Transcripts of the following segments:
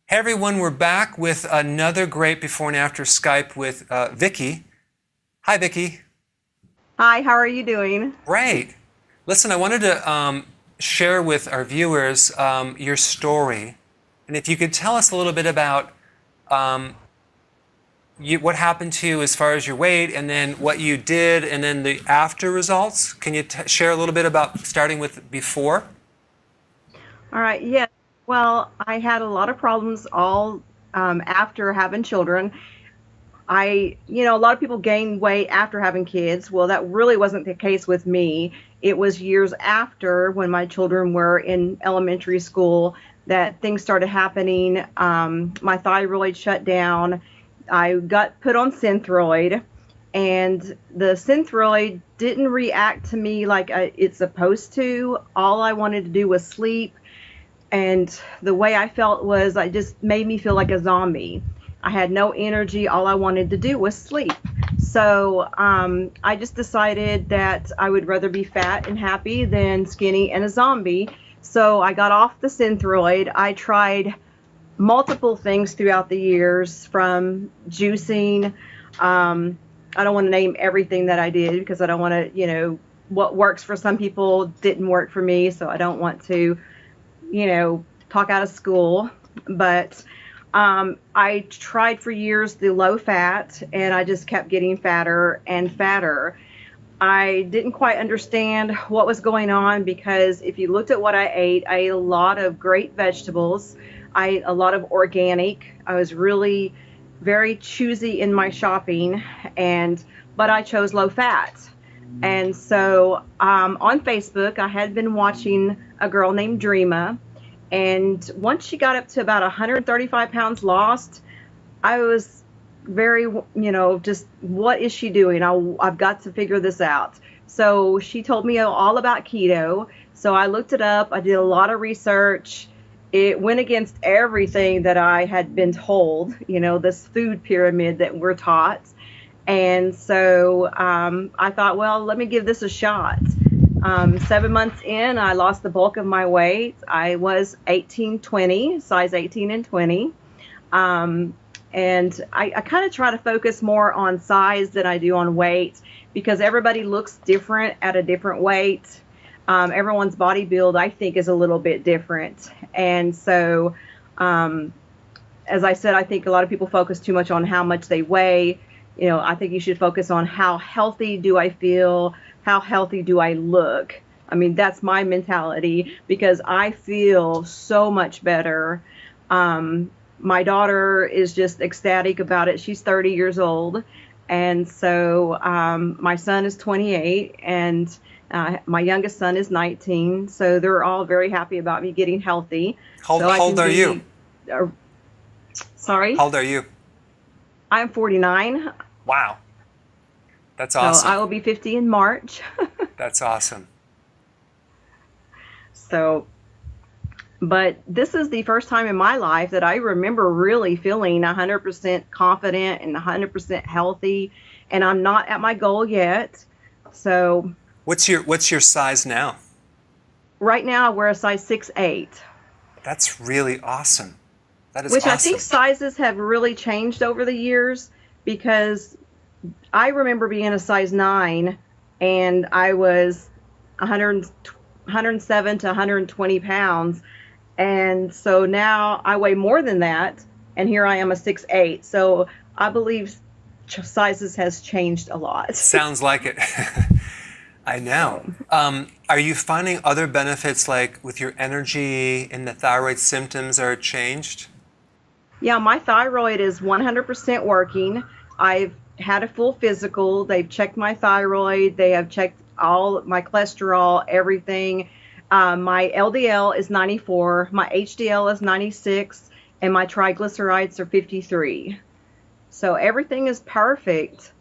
Hey everyone, we're back with another great before and after Skype with Vicki. Hi Vicki. Hi, how are you doing? Great. Listen, I wanted to share with our viewers your story. And if you could tell us a little bit about um, what happened to you as far as your weight, and then what you did, and then the after results. Can you share a little bit about starting with before? All right, yeah. Well, I had a lot of problems all after having children. A lot of people gain weight after having kids. Well, that really wasn't the case with me. It was years after, when my children were in elementary school, that things started happening. My thyroid shut down. I got put on Synthroid, and the Synthroid didn't react to me like it's supposed to. All I wanted to do was sleep, and the way I felt was I just made me feel like a zombie. I had no energy. All I wanted to do was sleep. So I just decided that I would rather be fat and happy than skinny and a zombie. So I got off the Synthroid. I tried multiple things throughout the years, from juicing. I don't want to name everything that I did, because I don't want to, what works for some people didn't work for me. So I don't want to, talk out of school. But I tried for years the low fat, and I just kept getting fatter and fatter. I didn't quite understand what was going on, because if you looked at what I ate a lot of great vegetables. I ate a lot of organic. I was really very choosy in my shopping, but I chose low fat. And so on Facebook, I had been watching a girl named Dreama, and once she got up to about 135 pounds lost, I was very, just what is she doing? I've got to figure this out. So she told me all about keto. So I looked it up. I did a lot of research. It went against everything that I had been told, this food pyramid that we're taught. And so I thought, well, let me give this a shot. 7 months in, I lost the bulk of my weight. I was 18-20, size 18 and 20. And I kind of try to focus more on size than I do on weight, because everybody looks different at a different weight. Everyone's body build, I think, is a little bit different. And so, as I said, I think a lot of people focus too much on how much they weigh. I think you should focus on how healthy do I feel, how healthy do I look. I mean, that's my mentality, because I feel so much better. My daughter is just ecstatic about it. She's 30 years old. And so my son is 28, and my youngest son is 19. So they're all very happy about me getting healthy. How old are you? Sorry? How old are you? I'm 49. Wow. That's awesome. So I will be 50 in March. That's awesome. So, but this is the first time in my life that I remember really feeling 100% confident and 100% healthy, and I'm not at my goal yet. So, what's your size now? Right now I wear a size 6'8". That's really awesome. That is Which awesome. I think sizes have really changed over the years, because I remember being a size 9, and I was 107 to 120 pounds. And so now I weigh more than that, and here I am a 6'8". So I believe sizes has changed a lot. Sounds like it. I know. Are you finding other benefits, like with your energy and the thyroid symptoms are changed? Yeah, my thyroid is 100% working. I've had a full physical. They've checked my thyroid. They have checked all my cholesterol, everything. My LDL is 94, my HDL is 96, and my triglycerides are 53. So everything is perfect.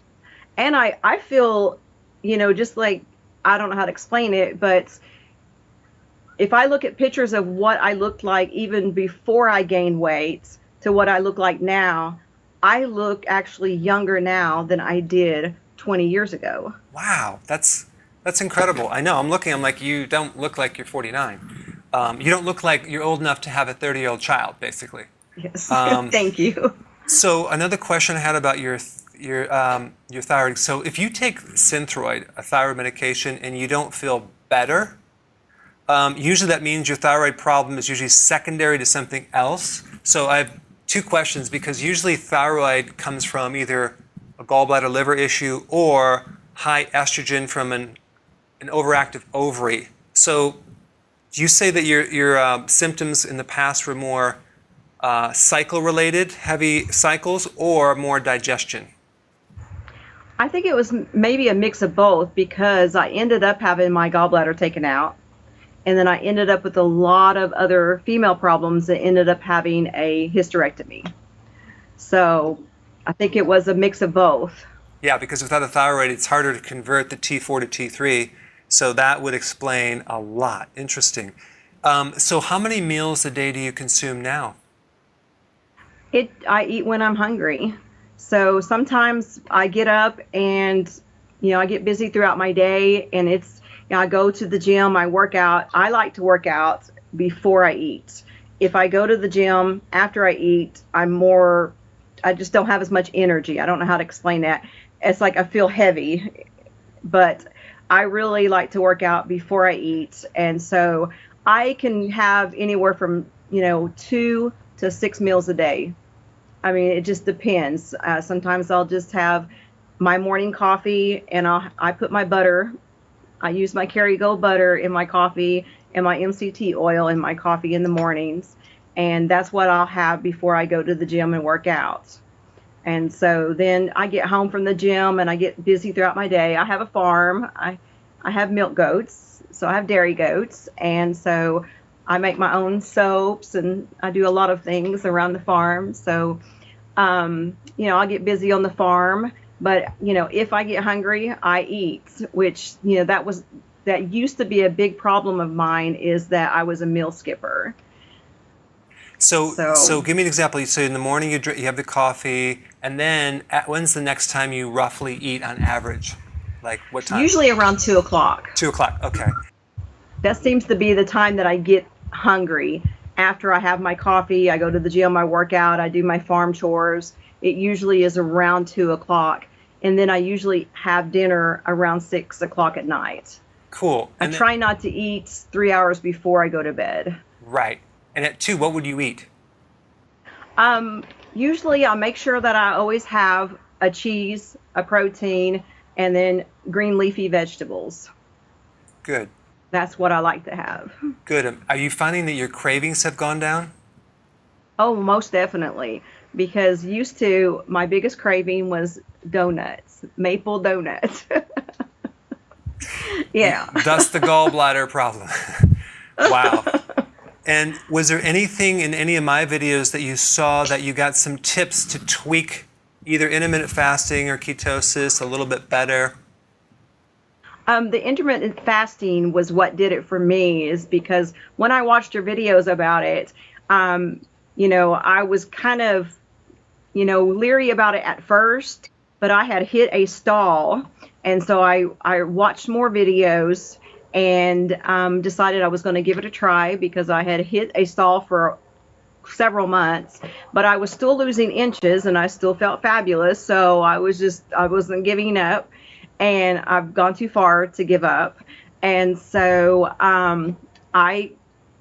And I feel, just like, I don't know how to explain it, but if I look at pictures of what I looked like even before I gained weight to what I look like now, I look actually younger now than I did 20 years ago. Wow, that's incredible. I know. I'm like, you don't look like you're 49. You don't look like you're old enough to have a 30-year-old child, basically. Yes. Um, Thank you. so another question I had about your thyroid. So if you take Synthroid, a thyroid medication, and you don't feel better, usually that means your thyroid problem is usually secondary to something else. So I have two questions, because usually thyroid comes from either a gallbladder liver issue or high estrogen from an overactive ovary. So do you say that your symptoms in the past were more cycle related, heavy cycles, or more digestion? I think it was maybe a mix of both because I ended up having my gallbladder taken out. And then I ended up with a lot of other female problems that ended up having a hysterectomy. So I think it was a mix of both. Yeah, because without a thyroid, it's harder to convert the T4 to T3. So that would explain a lot. Interesting. So how many meals a day do you consume now? I eat when I'm hungry. So sometimes I get up and, I get busy throughout my day and I go to the gym, I work out. I like to work out before I eat. If I go to the gym after I eat, I just don't have as much energy. I don't know how to explain that. It's like I feel heavy, but I really like to work out before I eat. And so I can have anywhere from, 2 to 6 meals a day. I mean, it just depends. Sometimes I'll just have my morning coffee and I put my butter. I use my Kerrygold butter in my coffee and my MCT oil in my coffee in the mornings. And that's what I'll have before I go to the gym and work out. And so then I get home from the gym and I get busy throughout my day. I have a farm. I have milk goats, so I have dairy goats. And so I make my own soaps and I do a lot of things around the farm. So, I'll get busy on the farm. But, if I get hungry, I eat, which, that used to be a big problem of mine, is that I was a meal skipper. So give me an example. So in the morning you have the coffee, and then when's the next time you roughly eat on average? Like what time? Usually around 2 o'clock. 2 o'clock, okay. That seems to be the time that I get hungry. After I have my coffee, I go to the gym, I work out, I do my farm chores. It usually is around 2 o'clock. And then I usually have dinner around 6 o'clock at night. Cool. I try not to eat 3 hours before I go to bed. Right. And at 2, what would you eat? Usually I make sure that I always have a cheese, a protein, and then green leafy vegetables. Good. That's what I like to have. Good. Are you finding that your cravings have gone down? Oh, most definitely. Because used to, my biggest craving was donuts, maple donuts. Yeah. That's the gallbladder problem. Wow. And was there anything in any of my videos that you saw that you got some tips to tweak either intermittent fasting or ketosis a little bit better? The intermittent fasting was what did it for me, is because when I watched your videos about it, I was kind of, leery about it at first, but I had hit a stall. And so I watched more videos and decided I was going to give it a try, because I had hit a stall for several months, but I was still losing inches and I still felt fabulous. So I wasn't giving up, and I've gone too far to give up. And so I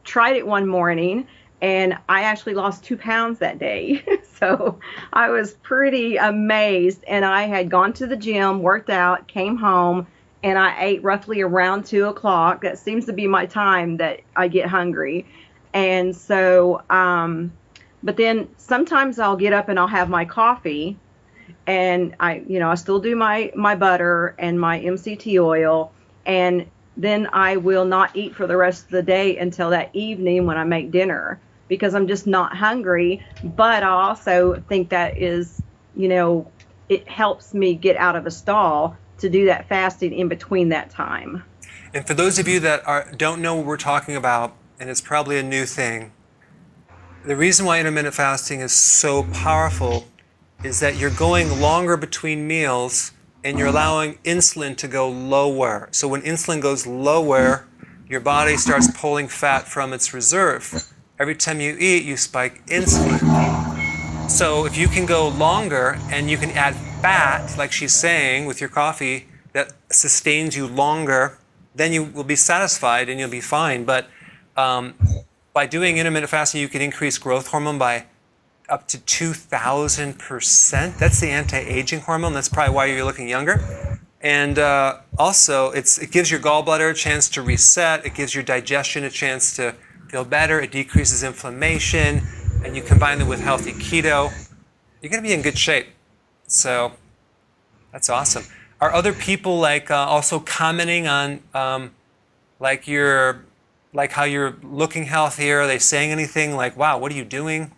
tried it one morning and I actually lost 2 pounds that day. So I was pretty amazed, and I had gone to the gym, worked out, came home, and I ate roughly around 2 o'clock. That seems to be my time that I get hungry. And so, but then sometimes I'll get up and I'll have my coffee, and I still do my butter and my MCT oil, and then I will not eat for the rest of the day until that evening when I make dinner, because I'm just not hungry. But I also think that is, it helps me get out of a stall to do that fasting in between that time. And for those of you that don't know what we're talking about, and it's probably a new thing, the reason why intermittent fasting is so powerful is that you're going longer between meals and you're allowing insulin to go lower. So when insulin goes lower, your body starts pulling fat from its reserve. Every time you eat, you spike insulin. So if you can go longer and you can add fat, like she's saying, with your coffee that sustains you longer, then you will be satisfied and you'll be fine. But by doing intermittent fasting, you can increase growth hormone by up to 2,000%. That's the anti-aging hormone. That's probably why you're looking younger. And also, it gives your gallbladder a chance to reset. It gives your digestion a chance to feel better. It decreases inflammation. And you combine it with healthy keto, you're going to be in good shape. So that's awesome. Are other people like also commenting on like how you're looking healthier? Are they saying anything like, "Wow, what are you doing?"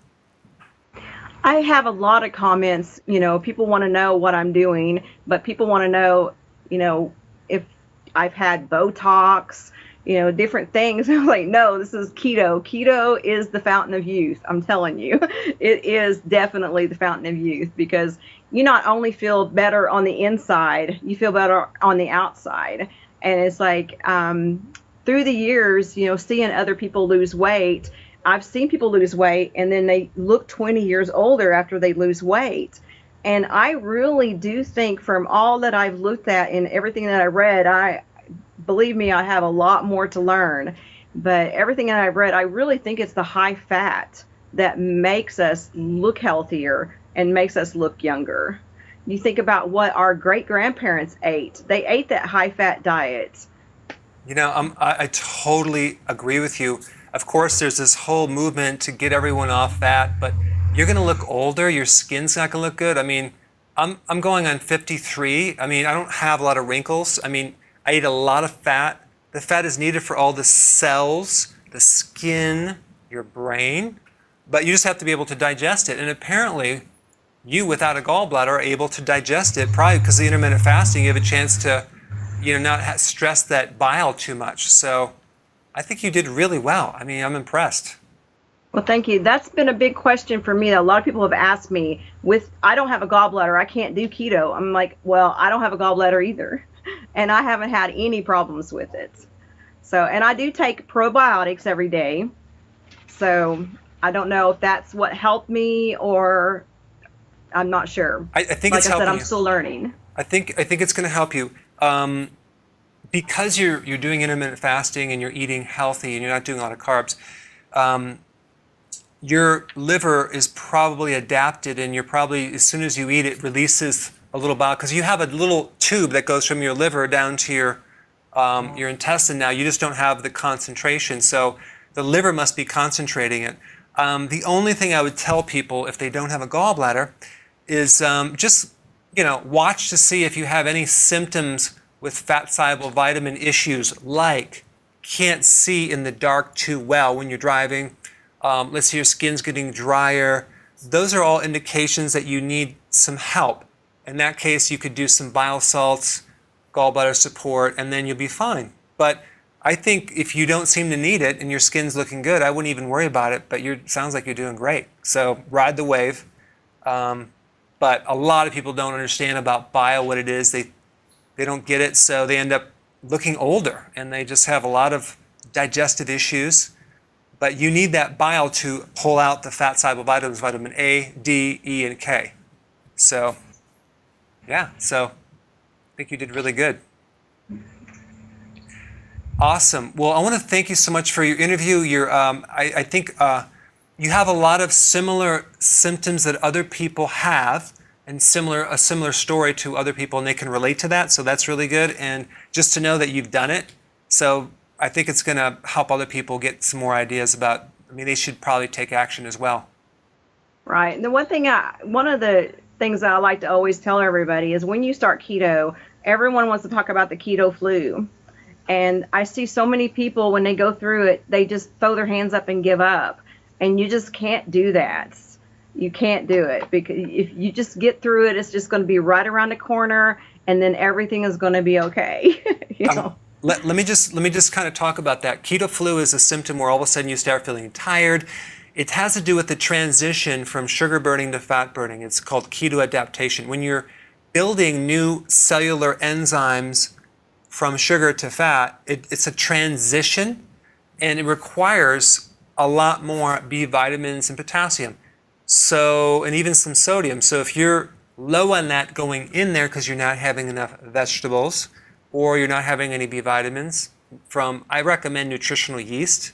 I have a lot of comments. People want to know what I'm doing, but people want to know, if I've had Botox, different things. I'm like, no, this is keto. Keto is the fountain of youth. I'm telling you, it is definitely the fountain of youth, because you not only feel better on the inside, you feel better on the outside. And it's like, through the years, seeing other people lose weight, I've seen people lose weight and then they look 20 years older after they lose weight. And I really do think, from all that I've looked at and everything that I read, believe me, I have a lot more to learn. But everything that I've read, I really think it's the high fat that makes us look healthier and makes us look younger. You think about what our great grandparents ate. They ate that high fat diet. I totally agree with you. Of course, there's this whole movement to get everyone off fat, but you're going to look older. Your skin's not going to look good. I mean, I'm going on 53. I mean, I don't have a lot of wrinkles. I mean, I eat a lot of fat. The fat is needed for all the cells, the skin, your brain, but you just have to be able to digest it. And apparently, you without a gallbladder are able to digest it, probably because of the intermittent fasting. You have a chance to, not stress that bile too much. So I think you did really well. I mean, I'm impressed. Well, thank you. That's been a big question for me. A lot of people have asked me, I don't have a gallbladder, I can't do keto. I'm like, well, I don't have a gallbladder either. And I haven't had any problems with it. So, and I do take probiotics every day. So I don't know if that's what helped me, or I'm not sure. I think like it's I helping said, I'm you. still learning. I think it's going to help you. Because you're doing intermittent fasting and you're eating healthy and you're not doing a lot of carbs, your liver is probably adapted, and you're probably, as soon as you eat, it releases a little bile, because you have a little tube that goes from your liver down to your intestine now. You just don't have the concentration, so the liver must be concentrating it. The only thing I would tell people if they don't have a gallbladder is just watch to see if you have any symptoms with fat-soluble vitamin issues, like can't see in the dark too well when you're driving. Let's say your skin's getting drier. Those are all indications that you need some help. In that case, you could do some bile salts, gallbladder support, and then you'll be fine. But I think if you don't seem to need it and your skin's looking good, I wouldn't even worry about it. But sounds like you're doing great. So ride the wave. But a lot of people don't understand about bile, what it is. They don't get it, so they end up looking older, and they just have a lot of digestive issues. But you need that bile to pull out the fat-soluble vitamins, vitamin A, D, E, and K. So, yeah, I think you did really good. Awesome. Well, I want to thank you so much for your interview. I think you have a lot of similar symptoms that other people have, and a similar story to other people, and they can relate to that. So that's really good. And just to know that you've done it. So I think it's going to help other people get some more ideas about, they should probably take action as well. Right. And the one of the things that I like to always tell everybody is, when you start keto, everyone wants to talk about the keto flu. And I see so many people, when they go through it, they just throw their hands up and give up. And you just can't do that. You can't do it, because if you just get through it, it's just going to be right around the corner, and then everything is going to be okay. Let me just kind of talk about that. Keto flu is a symptom where all of a sudden you start feeling tired. It has to do with the transition from sugar burning to fat burning. It's called keto adaptation. When you're building new cellular enzymes from sugar to fat, it's a transition, and it requires a lot more B vitamins and potassium. So, and even some sodium. So if you're low on that going in there because you're not having enough vegetables or you're not having any B vitamins I recommend nutritional yeast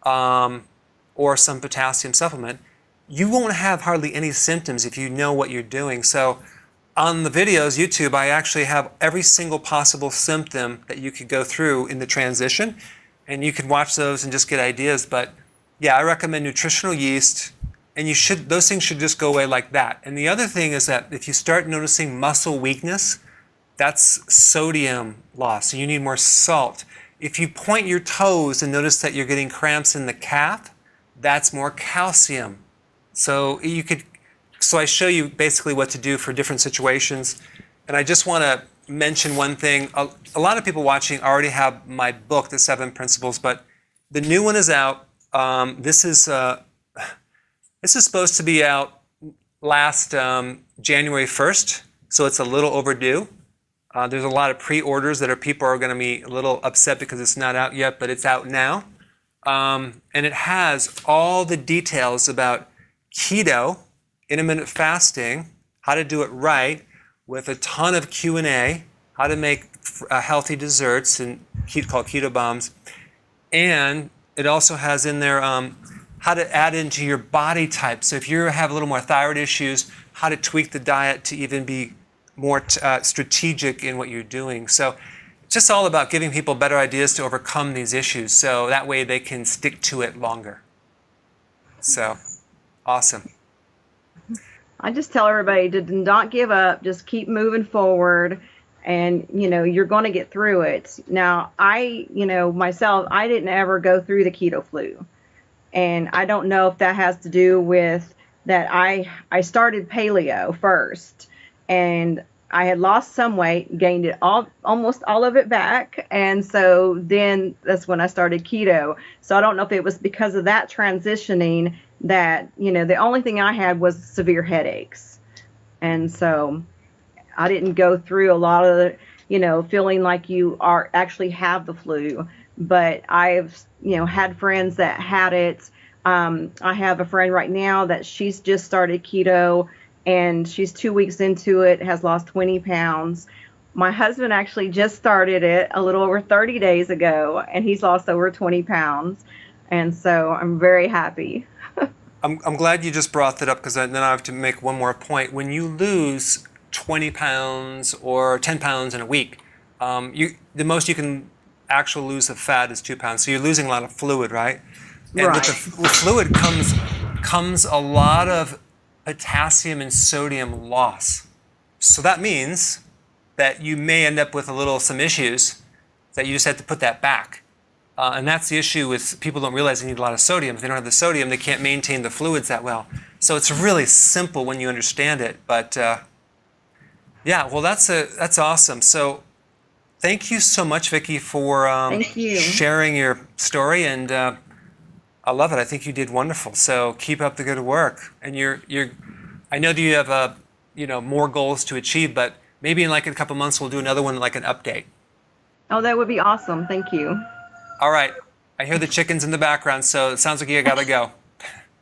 or some potassium supplement, you won't have hardly any symptoms if you know what you're doing. So on the videos, YouTube, I actually have every single possible symptom that you could go through in the transition, and you can watch those and just get ideas. But yeah, I recommend nutritional yeast, and those things should just go away like that. And the other thing is that if you start noticing muscle weakness, that's sodium loss. So you need more salt. If you point your toes and notice that you're getting cramps in the calf, that's more calcium. So I show you basically what to do for different situations. And I just want to mention one thing. A lot of people watching already have my book, The 7 Principles, but the new one is out. This is supposed to be out last January 1st, so it's a little overdue. There's a lot of pre-orders people are going to be a little upset because it's not out yet, but it's out now. And it has all the details about keto, intermittent fasting, how to do it right, with a ton of Q&A, how to make healthy desserts called keto bombs. And it also has in there how to add into your body type. So if you have a little more thyroid issues, how to tweak the diet to even be more strategic in what you're doing. So it's just all about giving people better ideas to overcome these issues, so that way they can stick to it longer. So, awesome. I just tell everybody to not give up, just keep moving forward, and you're going to get through it. Now, myself, I didn't ever go through the keto flu, and I don't know if that has to do with that I started paleo first, and I had lost some weight, gained it almost all of it back, and so then that's when I started keto. So I don't know if it was because of that transitioning that the only thing I had was severe headaches, and so I didn't go through a lot of the feeling like you actually have the flu. But I've had friends that had it. I have a friend right now that she's just started keto, and she's 2 weeks into it, has lost 20 pounds. My husband actually just started it a little over 30 days ago, and he's lost over 20 pounds. And so I'm very happy. I'm glad you just brought that up, because then I have to make one more point. When you lose 20 pounds or 10 pounds in a week, the most you can actually lose of fat is 2 pounds. So you're losing a lot of fluid, right? And Right. with fluid comes a lot of potassium and sodium loss. So that means that you may end up with some issues that you just have to put that back. And that's the issue with people don't realize they need a lot of sodium. If they don't have the sodium, they can't maintain the fluids that well. So it's really simple when you understand it. But yeah, well, that's awesome. So thank you so much, Vicki, for Thank you. sharing your story, and I love it. I think you did wonderful. So keep up the good work. And I know that you have more goals to achieve, but maybe in like a couple months we'll do another one, like an update. Oh, that would be awesome. Thank you. All right. I hear the chickens in the background, so it sounds like you gotta go.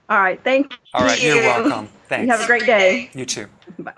All right. Thank you. All right. You're welcome. Thanks. You have a great day. You too. Bye.